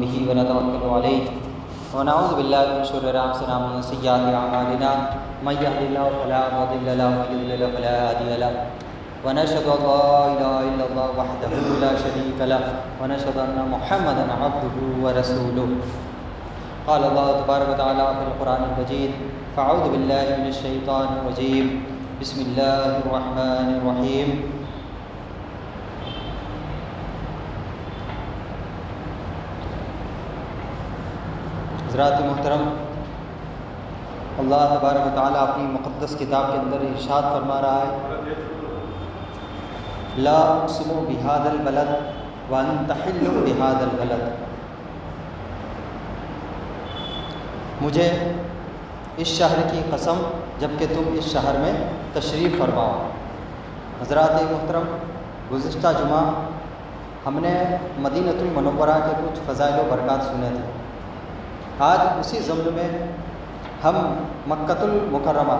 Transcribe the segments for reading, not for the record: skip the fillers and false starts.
به ونتوكل عليه ونعوذ بالله من شرور أنفسنا ومن سيئات أعمالنا من يهد الله فلا مضل له ومن يضلل فلا هادي له ونشهد أن لا إله إلا الله وحده لا شريك له ونشهد أن محمدا عبده ورسوله. قال الله تبارك وتعالى في القرآن المجيد فأعوذ بالله من الشيطان الرجيم بسم الله الرحمن الرحيم. حضرات محترم، اللہ تبارک و تعالیٰ اپنی مقدس کتاب کے اندر ارشاد فرما رہا ہے لا اقسم بهذا البلد وانت حل بهذا البلد. مجھے اس شہر کی قسم جبکہ تم اس شہر میں تشریف فرماؤ. حضرات محترم، گزشتہ جمعہ ہم نے مدینۃ المنورہ کے کچھ فضائل و برکات سنے تھے. آج اسی ضمن میں ہم مکۃ المکرمہ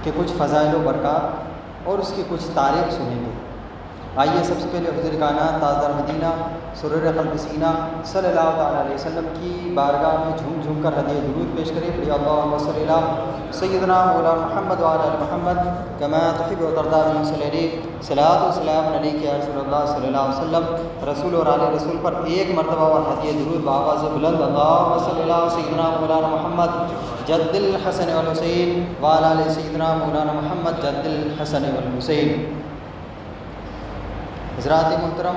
کے کچھ فضائل و برکات اور اس کی کچھ تاریخ سنیں گے. آئیے سب سے پہلے حضور کائنات تاجدار مدینہ سرور قلب سینہ صلی اللہ تعالیٰ علیہ وسلم کی بارگاہ میں جھوم جھوم کر ہدیہ درود پیش کریں. پڑھیے اللہم صلی اللہ سیدنا مولانا محمد وعلی آل محمد کما تحب و ترضی من صلی علیہ صلاۃ و سلام علیک یا رسول اللہ صلی اللہ علیہ وسلم. رسول اور آل رسول پر ایک مرتبہ اور ہدیہ درود بآواز بلند اللہم صلی اللہ سیدنا مولانا محمد جد الحسن والحسین وعلی آل سیدنا مولانا محمد جد الحسن والحسین. حضرات محترم،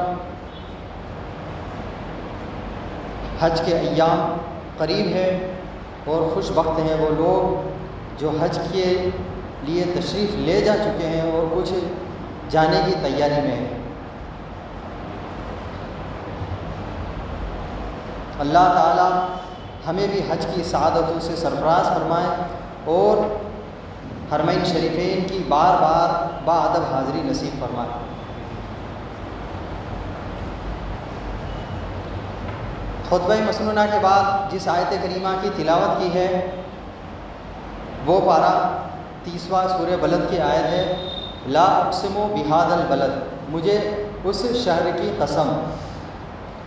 حج کے ایام قریب ہے اور خوش بخت ہیں وہ لوگ جو حج کے لیے تشریف لے جا چکے ہیں اور کچھ جانے کی تیاری میں ہیں. اللہ تعالی ہمیں بھی حج کی سعادتوں سے سرفراز فرمائے اور حرمین شریفین کی بار بار باادب حاضری نصیب فرمائے. خطبہ مسنونہ کے بعد جس آیت کریمہ کی تلاوت کی ہے وہ پارہ 30واں سورہ بلد کی آیت ہے لا اقسم بهذا البلد، مجھے اس شہر کی قسم.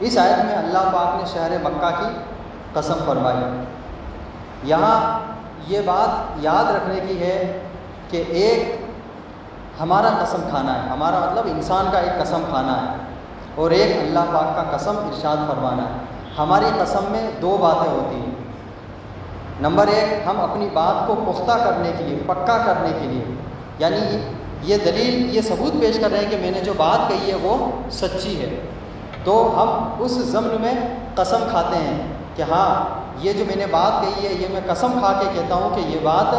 اس آیت میں اللہ پاک نے شہر مکہ کی قسم فرمائی. یہاں یہ بات یاد رکھنے کی ہے کہ ایک ہمارا قسم کھانا ہے، ہمارا مطلب انسان کا ایک قسم کھانا ہے، اور ایک اللہ پاک کا قسم ارشاد فرمانا ہے. ہماری قسم میں دو باتیں ہوتی ہیں. نمبر ایک، ہم اپنی بات کو پختہ کرنے کے لیے، پکا کرنے کے لیے، یعنی یہ دلیل، یہ ثبوت پیش کر رہے ہیں کہ میں نے جو بات کہی ہے وہ سچی ہے، تو ہم اس ضمن میں قسم کھاتے ہیں کہ ہاں یہ جو میں نے بات کہی ہے یہ میں قسم کھا کے کہتا ہوں کہ یہ بات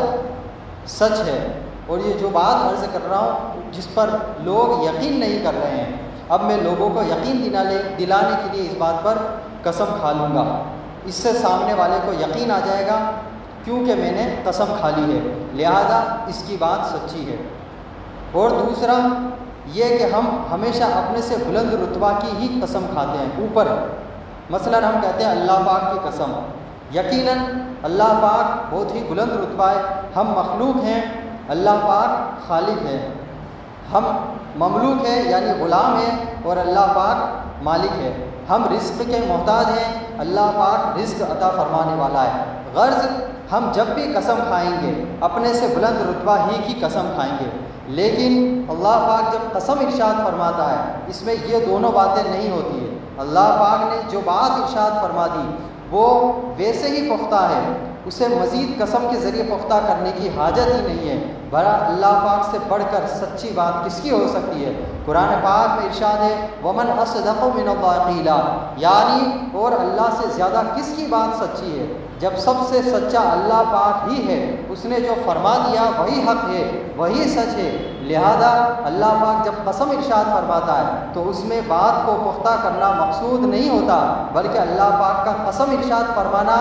سچ ہے، اور یہ جو بات عرض کر رہا ہوں جس پر لوگ یقین نہیں کر رہے ہیں، اب میں لوگوں کو یقین دلانے کے لیے اس بات پر قسم کھا لوں گا. اس سے سامنے والے کو یقین آ جائے گا کیونکہ میں نے قسم کھا لی ہے، لہذا اس کی بات سچی ہے. اور دوسرا یہ کہ ہم ہمیشہ اپنے سے بلند رتبہ کی ہی قسم کھاتے ہیں، اوپر. مثلا ہم کہتے ہیں اللہ پاک کی قسم، یقیناً اللہ پاک بہت ہی بلند رتبہ ہے. ہم مخلوق ہیں، اللہ پاک خالق ہے. ہم مملوک ہیں یعنی غلام ہیں اور اللہ پاک مالک ہے. ہم رزق کے محتاج ہیں، اللہ پاک رزق عطا فرمانے والا ہے. غرض ہم جب بھی قسم کھائیں گے اپنے سے بلند رتبہ ہی کی قسم کھائیں گے. لیکن اللہ پاک جب قسم ارشاد فرماتا ہے اس میں یہ دونوں باتیں نہیں ہوتی ہیں. اللہ پاک نے جو بات ارشاد فرما دی وہ ویسے ہی پختہ ہے، اسے مزید قسم کے ذریعے پختہ کرنے کی حاجت ہی نہیں ہے. بھلا اللہ پاک سے بڑھ کر سچی بات کس کی ہو سکتی ہے؟ قرآن پاک میں ارشاد ہے وَمَنْ أَصْدَقُ مِنَ اللَّهِ قِيلًا، یعنی اور اللہ سے زیادہ کس کی بات سچی ہے؟ جب سب سے سچا اللہ پاک ہی ہے، اس نے جو فرما دیا وہی حق ہے، وہی سچ ہے. لہذا اللہ پاک جب قسم ارشاد فرماتا ہے تو اس میں بات کو پختہ کرنا مقصود نہیں ہوتا، بلکہ اللہ پاک کا قسم ارشاد فرمانا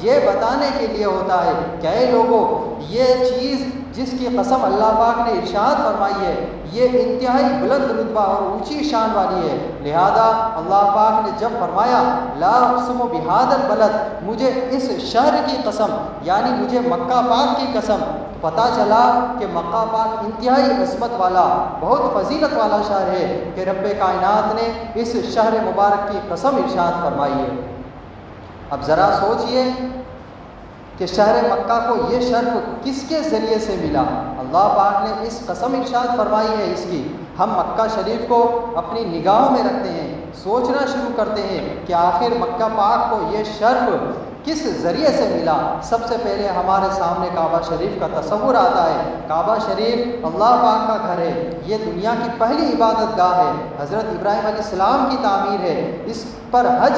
یہ بتانے کے لیے ہوتا ہے کہ اے لوگوں، یہ چیز جس کی قسم اللہ پاک نے ارشاد فرمائی ہے یہ انتہائی بلند رتبہ اور اونچی شان والی ہے. لہذا اللہ پاک نے جب فرمایا لا اقسم بهذا البلد، مجھے اس شہر کی قسم، یعنی مجھے مکہ پاک کی قسم، پتہ چلا کہ مکہ پاک انتہائی عظمت والا، بہت فضیلت والا شہر ہے کہ رب کائنات نے اس شہر مبارک کی قسم ارشاد فرمائی ہے۔ اب ذرا سوچئے کہ شہر مکہ کو یہ شرف کس کے ذریعے سے ملا؟ اللہ پاک نے اس قسم ارشاد فرمائی ہے اس کی۔ ہم مکہ شریف کو اپنی نگاہوں میں رکھتے ہیں، سوچنا شروع کرتے ہیں کہ آخر مکہ پاک کو یہ شرف کس ذریعے سے ملا۔ سب سے پہلے ہمارے سامنے کعبہ شریف کا تصور آتا ہے۔ کعبہ شریف اللہ پاک کا گھر ہے، یہ دنیا کی پہلی عبادت گاہ ہے، حضرت ابراہیم علیہ السلام کی تعمیر ہے، اس کا حج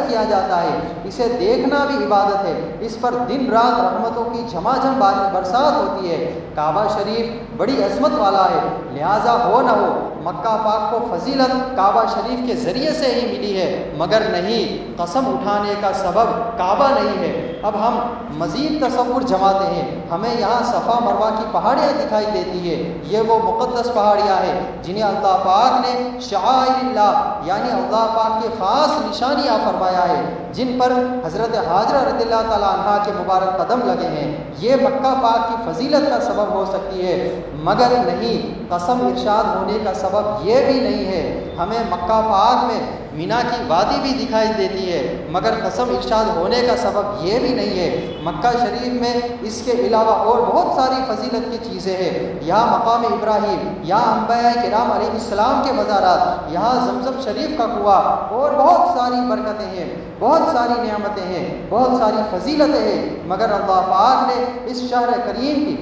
کیا جاتا ہے، اسے دیکھنا بھی عبادت ہے، اس پر دن رات رحمتوں کی جھماجھم برسات ہوتی ہے۔ کعبہ شریف بڑی عظمت والا ہے، لہٰذا ہو نہ ہو مکہ پاک کو فضیلت کعبہ شریف کے ذریعے سے ہی ملی ہے، مگر نہیں، قسم اٹھانے کا سبب کعبہ نہیں ہے۔ اب ہم مزید تصور جماتے ہیں، ہمیں یہاں صفا مروہ کی پہاڑیاں دکھائی دیتی ہے، یہ وہ مقدس پہاڑیاں ہیں جنہیں اللہ پاک نے شعائر اللہ یعنی اللہ پاک کی خاص نشانیاں فرمایا ہے، جن پر حضرت حاجرہ رضی اللہ تعالیٰ عنہا کے مبارک قدم لگے ہیں۔ یہ مکہ پاک کی فضیلت کا سبب ہو سکتی ہے، مگر نہیں، قسم ارشاد ہونے کا سبب یہ بھی نہیں ہے۔ ہمیں مکہ پاک میں مینا کی وادی بھی دکھائی دیتی ہے، مگر قسم ارشاد ہونے کا سبب یہ بھی نہیں ہے۔ مکہ شریف میں اس کے علاوہ اور بہت ساری فضیلت کی چیزیں ہیں، یہاں مقام ابراہیم، یہاں انبیاء کرام علیہ السلام کے مزارات، یہاں زمزم شریف کا کنواں، اور بہت ساری برکتیں ہیں، بہت ساری نعمتیں ہیں، بہت ساری فضیلتیں ہیں، مگر اللہ پاک نے اس شہر کریم کی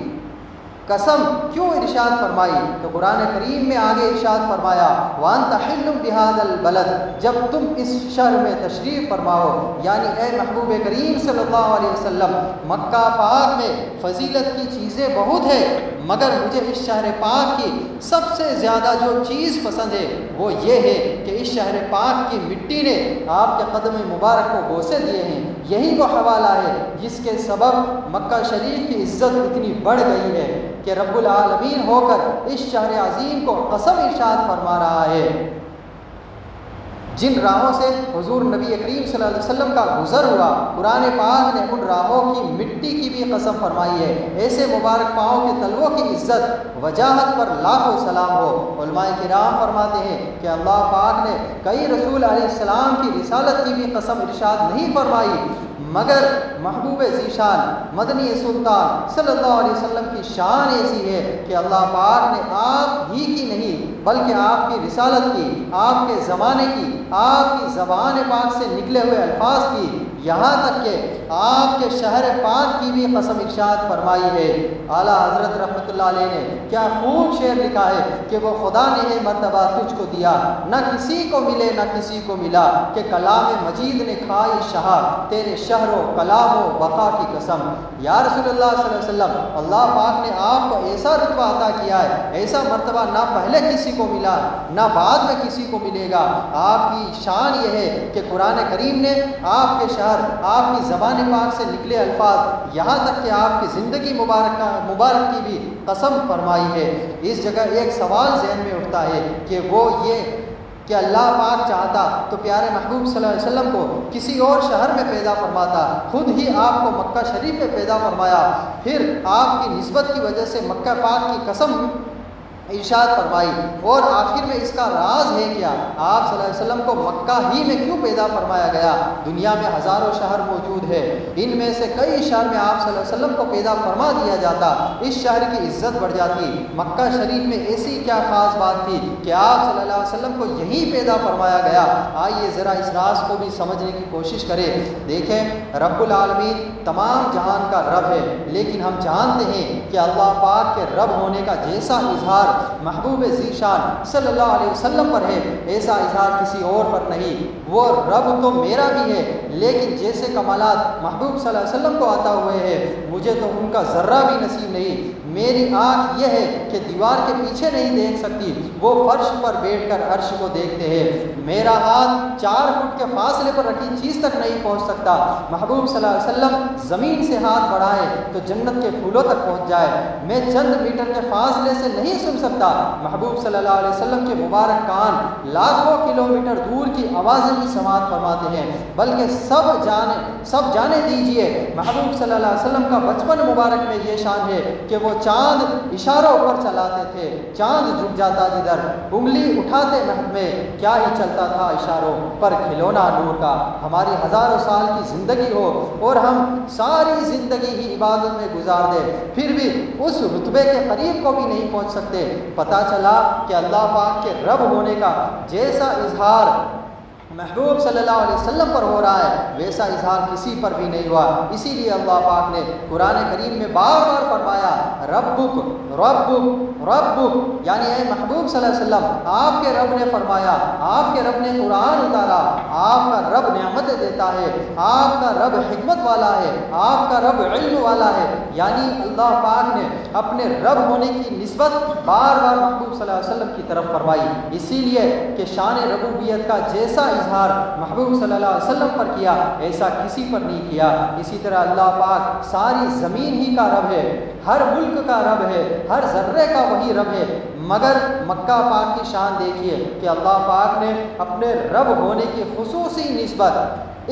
قسم کیوں ارشاد فرمائی؟ تو قرآن کریم میں آگے ارشاد فرمایا وَأَنْتَ حِلٌّ بِهَذَا الْبَلَدِ، جب تم اس شہر میں تشریف فرماؤ، یعنی اے محبوب کریم صلی اللہ علیہ وسلم، مکہ پاک میں فضیلت کی چیزیں بہت ہیں، مگر مجھے اس شہر پاک کی سب سے زیادہ جو چیز پسند ہے وہ یہ ہے کہ اس شہر پاک کی مٹی نے آپ کے قدم مبارک کو بوسے دیے ہیں۔ یہی وہ حوالہ ہے جس کے سبب مکہ شریف کی عزت اتنی بڑھ گئی ہے کہ رب العالمین ہو کر اس شہر عظیم کو قسم ارشاد فرما رہا ہے۔ جن راہوں سے حضور نبی کریم صلی اللہ علیہ وسلم کا گزر ہوا، قرآن پاک نے ان راہوں کی مٹی کی بھی قسم فرمائی ہے۔ ایسے مبارک پاؤں کے تلووں کی عزت وجاہت پر لاکھوں سلام ہو۔ علماء کرام فرماتے ہیں کہ اللہ پاک نے کئی رسول علیہ السلام کی رسالت کی بھی قسم ارشاد نہیں فرمائی، مگر محبوب ذیشان مدنی سلطان صلی اللہ علیہ وسلم کی شان ایسی ہے کہ اللہ پاک نے آپ ہی کی نہیں بلکہ آپ کی رسالت کی، آپ کے زمانے کی، آپ کی زبان پاک سے نکلے ہوئے الفاظ کی، یہاں تک کہ آپ کے شہر پاک کی بھی قسم ارشاد فرمائی ہے۔ اعلیٰ حضرت رحمۃ اللہ علیہ نے کیا خوب شعر لکھا ہے کہ وہ خدا نے ہے مرتبہ تجھ کو دیا، نہ کسی کو ملے نہ کسی کو ملا، کہ کلام مجید نے کھائی شہا تیرے شہر و کلام و بقا کی قسم۔ یا رسول اللہ صلی اللہ علیہ وسلم، اللہ پاک نے آپ کو ایسا رتبہ عطا کیا ہے، ایسا مرتبہ نہ پہلے کسی کو ملا نہ بعد میں کسی کو ملے گا۔ آپ کی شان یہ ہے کہ قرآن کریم نے آپ کے شہر، آپ کی زبان پاک سے نکلے الفاظ، یہاں تک کہ آپ کی زندگی مبارک کی بھی قسم فرمائی ہے۔ اس جگہ ایک سوال ذہن میں اٹھتا ہے کہ وہ یہ کہ اللہ پاک چاہتا تو پیارے محبوب صلی اللہ علیہ وسلم کو کسی اور شہر میں پیدا فرماتا، خود ہی آپ کو مکہ شریف میں پیدا فرمایا، پھر آپ کی نسبت کی وجہ سے مکہ پاک کی قسم ارشاد فرمائی، اور آخر میں اس کا راز ہے کیا؟ آپ صلی اللہ علیہ وسلم کو مکہ ہی میں کیوں پیدا فرمایا گیا؟ دنیا میں ہزاروں شہر موجود ہے، ان میں سے کئی شہر میں آپ صلی اللہ علیہ وسلم کو پیدا فرما دیا جاتا، اس شہر کی عزت بڑھ جاتی۔ مکہ شریف میں ایسی کیا خاص بات تھی کہ آپ صلی اللہ علیہ وسلم کو یہیں پیدا فرمایا گیا؟ آئیے ذرا اس راز کو بھی سمجھنے کی کوشش کریں۔ دیکھیں، رب العالمین تمام جہان کا رب ہے، لیکن ہم جانتے ہیں کہ اللہ پاک کے رب ہونے کا جیسا اظہار محبوب ذیشان صلی اللہ علیہ وسلم پر ہے، ایسا اظہار کسی اور پر نہیں۔ وہ رب تو میرا بھی ہے، لیکن جیسے کمالات محبوب صلی اللہ علیہ وسلم کو عطا ہوئے ہیں، مجھے تو ان کا ذرہ بھی نصیب نہیں۔ میری آنکھ یہ ہے کہ دیوار کے پیچھے نہیں دیکھ سکتی، وہ فرش پر بیٹھ کر عرش کو دیکھتے ہیں۔ میرا ہاتھ 4 فٹ کے فاصلے پر رکھی چیز تک نہیں پہنچ سکتا۔ محبوب صلی اللہ علیہ وسلم زمین سے ہاتھ بڑھائے تو جنت کے پھولوں تک پہنچ جائے۔ میں چند میٹر کے فاصلے سے نہیں سن سکتا۔ محبوب صلی اللہ علیہ وسلم کے مبارک کان لاکھوں کلومیٹر دور کی آوازیں بھی سماعت فرماتے ہیں، بلکہ سب جانے دیجئے محبوب صلی اللہ علیہ وسلم کا بچپن مبارک میں یہ شان ہے کہ وہ چاند اشاروں پر چلاتے تھے، چاند جھک جاتا جدھر، انگلی اٹھاتے مہد میں کیا ہی چلتا تھا اشاروں پر کھلونا نور کا۔ ہماری ہزاروں سال کی زندگی ہو اور ہم ساری زندگی ہی عبادت میں گزار دیں، پھر بھی اس رتبے کے قریب کو بھی نہیں پہنچ سکتے۔ پتہ چلا کہ اللہ پاک کے رب ہونے کا جیسا اظہار محبوب صلی اللہ علیہ وسلم پر ہو رہا ہے ویسا اظہار کسی پر بھی نہیں ہوا۔ اسی لیے اللہ پاک نے قرآن کریم میں بار بار فرمایا ربک ربک ربک، یعنی اے محبوب صلی اللہ علیہ وسلم آپ کے رب نے فرمایا، آپ کے رب نے قرآن اتارا، آپ کا رب نعمتیں دیتا ہے، آپ کا رب حکمت والا ہے، آپ کا رب علم والا ہے، یعنی اللہ پاک نے اپنے رب ہونے کی نسبت بار بار محبوب صلی اللہ علیہ وسلم کی طرف فرمائی۔ اسی لیے کہ شان ربوبیت کا جیسا اظہار محبوب صلی اللہ علیہ وسلم پر کیا ایسا کسی پر نہیں کیا۔ اسی طرح اللہ پاک ساری زمین ہی کا رب ہے، ہر ملک کا رب ہے، ہر ذرے کا وہی رب ہے، مگر مکہ پاک کی شان دیکھیے کہ اللہ پاک نے اپنے رب ہونے کی خصوصی نسبت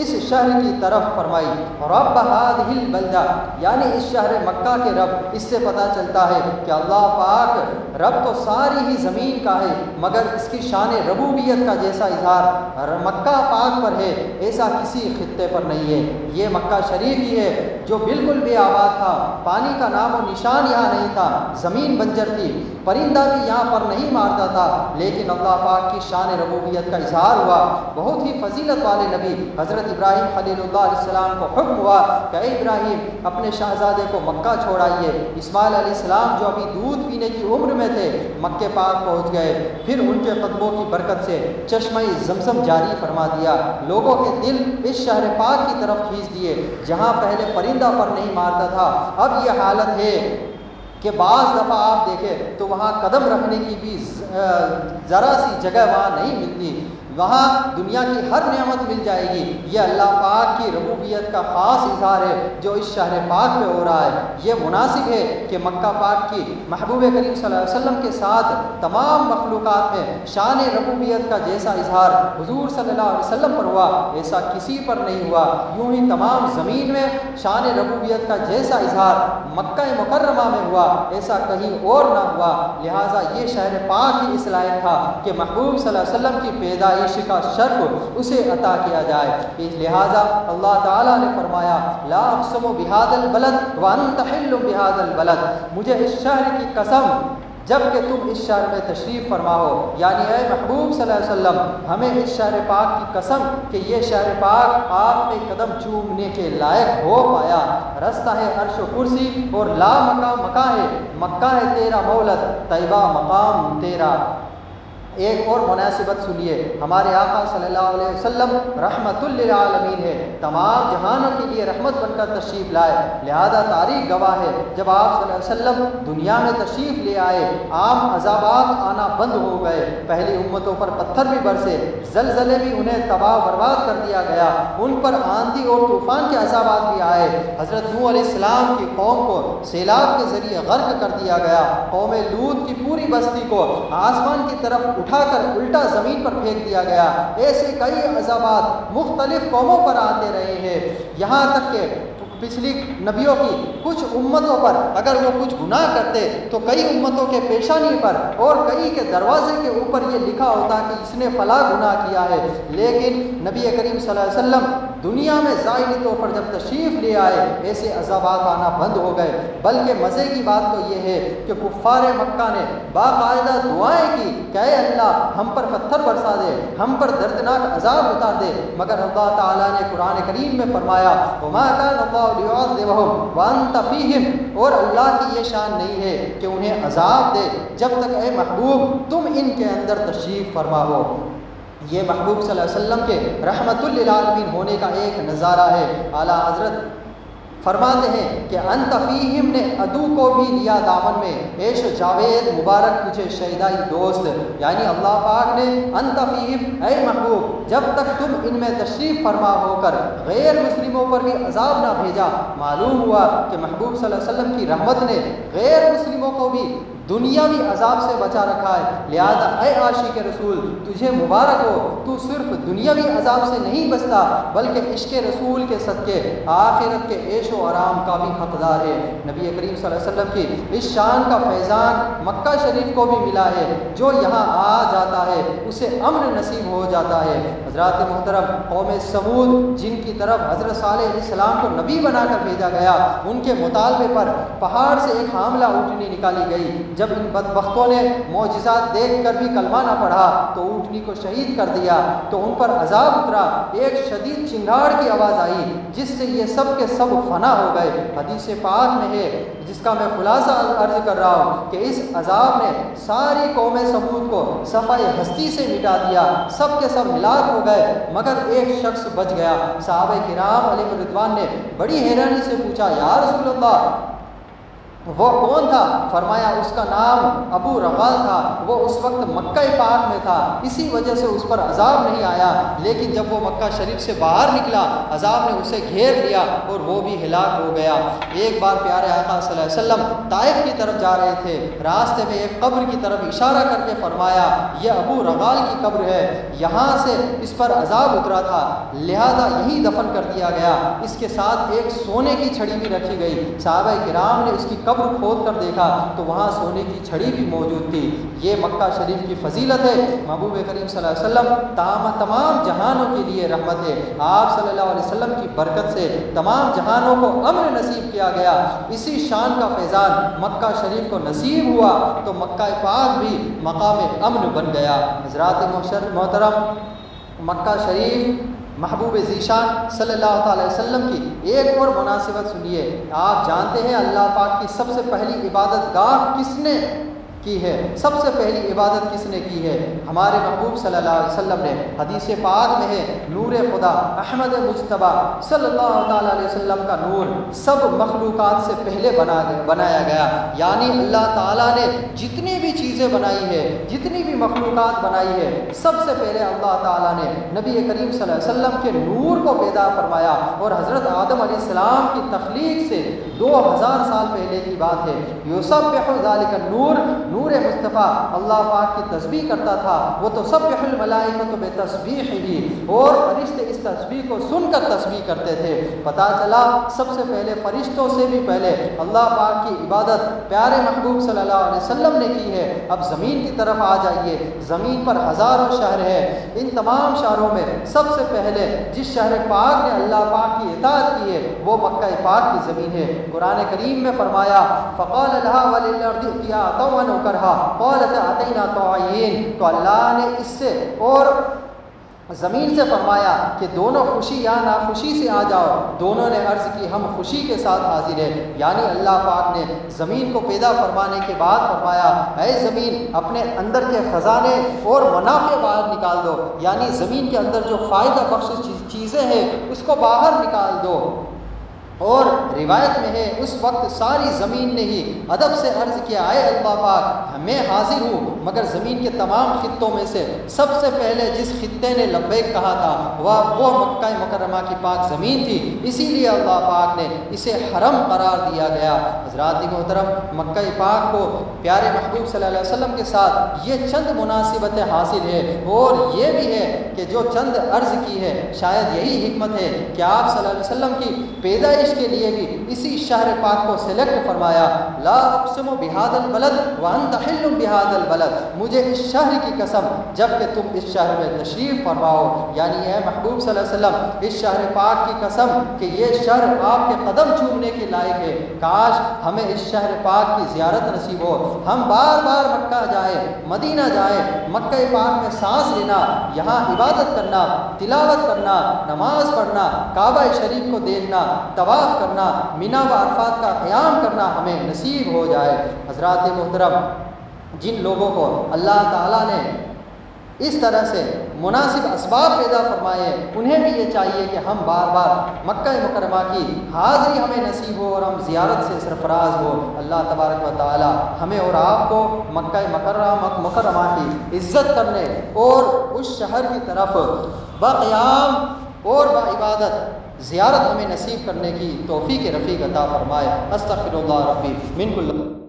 اس شہر کی طرف فرمائی، رب ہذہ البلدہ، یعنی اس شہر مکہ کے رب۔ اس سے پتہ چلتا ہے کہ اللہ پاک رب تو ساری ہی زمین کا ہے، مگر اس کی شان ربوبیت کا جیسا اظہار مکہ پاک پر ہے ایسا کسی خطے پر نہیں ہے۔ یہ مکہ شریف ہی ہے جو بالکل بے آباد تھا، پانی کا نام و نشان یہاں نہیں تھا، زمین بنجر تھی، پرندہ بھی یہاں پر نہیں مارتا تھا، لیکن اللہ پاک کی شان ربوبیت کا اظہار ہوا۔ بہت ہی فضیلت والے نبی حضرت ابراہیم خلیل اللہ علیہ السلام کو حکم ہوا کہ اے ابراہیم اپنے شہزادے کو مکہ چھوڑائیے۔ اسماعیل علیہ السلام جو ابھی دودھ پینے کی عمر میں تھے مکہ پاک پہنچ گئے، پھر ان کے قدموں کی برکت سے چشمہ زمزم جاری فرما دیا، لوگوں کے دل اس شہر پاک کی طرف کھینچ دیے۔ جہاں پہلے پرندہ پر نہیں مارتا تھا، اب یہ حالت ہے کہ بعض دفعہ آپ دیکھیں تو وہاں قدم رکھنے کی بھی ذرا سی جگہ وہاں نہیں ملتی، وہاں دنیا کی ہر نعمت مل جائے گی۔ یہ اللہ پاک کی ربوبیت کا خاص اظہار ہے جو اس شہر پاک میں ہو رہا ہے۔ یہ مناسب ہے کہ مکہ پاک کی محبوب کریم صلی اللہ علیہ وسلم کے ساتھ تمام مخلوقات میں شان ربوبیت کا جیسا اظہار حضور صلی اللہ علیہ وسلم پر ہوا ایسا کسی پر نہیں ہوا۔ یوں ہی تمام زمین میں شان ربوبیت کا جیسا اظہار مکہ مکرمہ میں ہوا ایسا کہیں اور نہ ہوا۔ لہٰذا یہ شہر پاک ہی اس لائق تھا کہ محبوب صلی اللہ علیہ وسلم کی پیدائش کا شرف اسے عطا کیا جائے۔ اس لہٰذا اللہ تعالیٰ نے فرمایا لا اقسم بہذا البلد وانت حل بہذا البلد، مجھے اس شہر کی قسم جب کہ تم اس شہر میں تشریف فرما ہو، یعنی اے محبوب صلی اللہ علیہ وسلم ہمیں اس شہر پاک کی قسم کہ یہ شہر پاک آپ میں قدم چومنے کے لائق ہو پایا۔ رستہ ہے عرش و کرسی اور لا مکہ ہے، مکہ ہے تیرا مولد، طیبہ مقام تیرا۔ ایک اور مناسبت سنیے، ہمارے آقا صلی اللہ علیہ وسلم رحمت للعالمین ہے، تمام جہانوں کے لیے رحمت بن کر تشریف لائے، لہذا تاریخ گواہ ہے جب آپ صلی اللہ علیہ وسلم دنیا میں تشریف لے آئے عام عذابات آنا بند ہو گئے، پہلی امتوں پر پتھر بھی برسے، زلزلے بھی انہیں تباہ و برباد کر دیا گیا، ان پر آندھی اور طوفان کے عذابات بھی آئے، حضرت نوح علیہ السلام کی قوم کو سیلاب کے ذریعے غرق کر دیا گیا، قوم لوط کی پوری بستی کو آسمان کی طرف اٹھا کر الٹا زمین پر پھینک دیا گیا۔ ایسے کئی عذابات مختلف قوموں پر آتے رہے ہیں، یہاں تک کہ پچھلی نبیوں کی کچھ امتوں پر اگر وہ کچھ گناہ کرتے تو کئی امتوں کے پیشانی پر اور کئی کے دروازے کے اوپر یہ لکھا ہوتا کہ اس نے فلاں گناہ کیا ہے، لیکن نبی کریم صلی اللہ علیہ وسلم دنیا میں ظاہری طور پر جب تشریف لے آئے ایسے عذابات آنا بند ہو گئے۔ بلکہ مزے کی بات تو یہ ہے کہ کفار مکہ نے باقاعدہ دعائیں کی کہ اے اللہ ہم پر پتھر برسا دے، ہم پر دردناک عذاب اتار دے، مگر اللہ تعالیٰ نے قرآن کریم میں فرمایا وما کان اللہ ليعذبهم وانت فيهم، اور اللہ کی یہ شان نہیں ہے کہ انہیں عذاب دے جب تک اے محبوب تم ان کے اندر تشریف فرما ہو۔ یہ محبوب صلی اللہ علیہ وسلم کے رحمت للعالمین ہونے کا ایک نظارہ ہے۔ اعلیٰ حضرت فرماتے ہیں کہ انت فیہم نے عدو کو بھی لیا دامن میں، عیش و جاوید مبارک تجھے شہدائی دوست، یعنی اللہ پاک نے انت فیہم اے محبوب جب تک تم ان میں تشریف فرما ہو کر غیر مسلموں پر بھی عذاب نہ بھیجا، معلوم ہوا کہ محبوب صلی اللہ علیہ وسلم کی رحمت نے غیر مسلموں کو بھی دنیاوی عذاب سے بچا رکھا ہے، لہذا اے عاشق رسول تجھے مبارک ہو، تو صرف دنیاوی عذاب سے نہیں بچتا بلکہ عشق رسول کے صدقے آخرت کے عیش و آرام کا بھی حقدار ہے۔ نبی کریم صلی اللہ علیہ وسلم کی اس شان کا فیضان مکہ شریف کو بھی ملا ہے، جو یہاں آ جاتا ہے اسے امن نصیب ہو جاتا ہے۔ حضرات محترم، قوم سمود جن کی طرف حضرت صالح علیہ السلام کو نبی بنا کر بھیجا گیا، ان کے مطالبے پر پہاڑ سے ایک حاملہ اونٹنی نکالی گئی، جب ان بدبختوں نے معجزات دیکھ کر بھی کلمہ نہ پڑھا تو اونٹنی کو شہید کر دیا، تو ان پر عذاب اترا، ایک شدید چنگاڑ کی آواز آئی جس سے یہ سب کے سب فنا ہو گئے۔ حدیث پاک میں ہے، جس کا میں خلاصہ عرض کر رہا ہوں، کہ اس عذاب نے ساری قوم سمود کو صفحہ ہستی سے مٹا دیا، سب کے سب ہلاک ہو گئے مگر ایک شخص بچ گیا۔ صحابہ کرام علیہ رضوان نے بڑی حیرانی سے پوچھا، یا رسول اللہ وہ کون تھا؟ فرمایا اس کا نام ابو رغال تھا، وہ اس وقت مکہ پاک میں تھا، اسی وجہ سے اس پر عذاب نہیں آیا، لیکن جب وہ مکہ شریف سے باہر نکلا عذاب نے اسے گھیر لیا اور وہ بھی ہلاک ہو گیا۔ ایک بار پیارے آقا صلی اللہ علیہ وسلم طائف کی طرف جا رہے تھے، راستے میں ایک قبر کی طرف اشارہ کر کے فرمایا یہ ابو رغال کی قبر ہے، یہاں سے اس پر عذاب اترا تھا لہذا یہی دفن کر دیا گیا۔ اس کے ساتھ ایک سونے کی چھڑی بھی رکھی گئی، صحابہ کرام نے اس کی قبر کھود کر دیکھا تو وہاں سونے کی چھڑی بھی موجود تھی۔ یہ مکہ شریف کی فضیلت ہے۔ محبوب کریم صلی اللہ علیہ وسلم تمام جہانوں کے لیے رحمت ہے، آپ صلی اللہ علیہ وسلم کی برکت سے تمام جہانوں کو امن نصیب کیا گیا۔ اسی شان کا فیضان مکہ شریف کو نصیب ہوا تو مکہ پاک بھی مقام امن بن گیا۔ حضرات محترم، مکہ شریف محبوب ذیشان صلی اللہ تعالی وسلم کی ایک اور مناسبت سنیے۔ آپ جانتے ہیں اللہ پاک کی سب سے پہلی عبادت گاہ کس نے کی ہے؟ سب سے پہلی عبادت کس نے کی ہے؟ ہمارے محبوب صلی اللہ علیہ وسلم نے۔ حدیث پاک میں ہے، نور خدا احمد مجتبیٰ صلی اللہ تعالیٰ علیہ وسلم کا نور سب مخلوقات سے پہلے بنایا گیا، یعنی اللہ تعالیٰ نے جتنی بھی چیزیں بنائی ہے، جتنی بھی مخلوقات بنائی ہے، سب سے پہلے اللہ تعالیٰ نے نبی کریم صلی اللہ علیہ وسلم کے نور کو پیدا فرمایا، اور حضرت آدم علیہ السلام کی تخلیق سے 2000 سال پہلے کی بات ہے۔ یسبح ذالک النور، نور مصطفیٰ اللہ پاک کی تسبیح کرتا تھا، وہ تو سبح الملائکۃ بتسبیحہ، اور فرشتے اس تسبیح کو سن کر تسبیح کرتے تھے۔ پتہ چلا سب سے پہلے فرشتوں سے بھی پہلے اللہ پاک کی عبادت پیارے محبوب صلی اللہ علیہ وسلم نے کی ہے۔ اب زمین کی طرف آ جائیے، زمین پر ہزاروں شہر ہے، ان تمام شہروں میں سب سے پہلے جس شہر پاک نے اللہ پاک کی اطاعت کی ہے وہ مکہ پاک کی زمین ہے۔ قرآن کریم میں فرمایا فقال لها وللارض ائتیا طوعا وكرها قالت اتینا طاعین، تو اللہ نے اس سے اور زمین سے فرمایا کہ دونوں خوشی یا ناخوشی سے آ جاؤ، دونوں نے عرض کی ہم خوشی کے ساتھ حاضر ہیں۔ یعنی اللہ پاک نے زمین کو پیدا فرمانے کے بعد فرمایا اے زمین اپنے اندر کے خزانے اور منافع باہر نکال دو، یعنی زمین کے اندر جو فائدہ بخش چیزیں ہیں اس کو باہر نکال دو۔ اور روایت میں ہے اس وقت ساری زمین نے ہی ادب سے عرض کیا اے اللہ پاک میں حاضر ہوں، مگر زمین کے تمام خطوں میں سے سب سے پہلے جس خطے نے لبیک کہا تھا وہ مکہ مکرمہ کی پاک زمین تھی، اسی لیے اللہ پاک نے اسے حرم قرار دیا گیا۔ حضرات محترم، مکہ پاک کو پیارے محبوب صلی اللہ علیہ وسلم کے ساتھ یہ چند مناسبتیں حاصل ہے، اور یہ بھی ہے کہ جو چند عرض کی ہے شاید یہی حکمت ہے کہ آپ صلی اللہ علیہ وسلم کی پیدائش کے لیے بھی اسی شہر پاک کو سلیکٹ فرمایا۔ لا اقسم بہذا البلد وانت حل بہذا البلد، مجھے اس شہر کی قسم جب کہ تم اس شہر میں تشریف فرماؤ، یعنی اے محبوب صلی اللہ علیہ وسلم اس شہر پاک کی قسم کہ یہ شہر آپ کے قدم چومنے کے لائق ہے، کاش ہمیں اس شہر پاک کی زیارت نصیب ہو، ہم بار بار مکہ جائیں، مدینہ جائیں، مکہ پاک میں سانس لینا، یہاں عبادت کرنا، تلاوت کرنا، نماز پڑھنا، کعبہ شریف کو دیکھنا، طواف کرنا، مینا و عرفات کا قیام کرنا ہمیں نصیب ہو جائے۔ حضرات محترم، جن لوگوں کو اللہ تعالیٰ نے اس طرح سے مناسب اسباب پیدا فرمائے، انہیں بھی یہ چاہیے کہ ہم بار بار مکہ مکرمہ کی حاضری ہمیں نصیب ہو اور ہم زیارت سے سرفراز ہو۔ اللہ تبارک و تعالی ہمیں اور آپ کو مکہ مکرمہ کی عزت کرنے اور اس شہر کی طرف باقیام اور باعبادت زیارت ہمیں نصیب کرنے کی توفیق رفیق عطا فرمائے۔ استغفر اللہ ربی من کل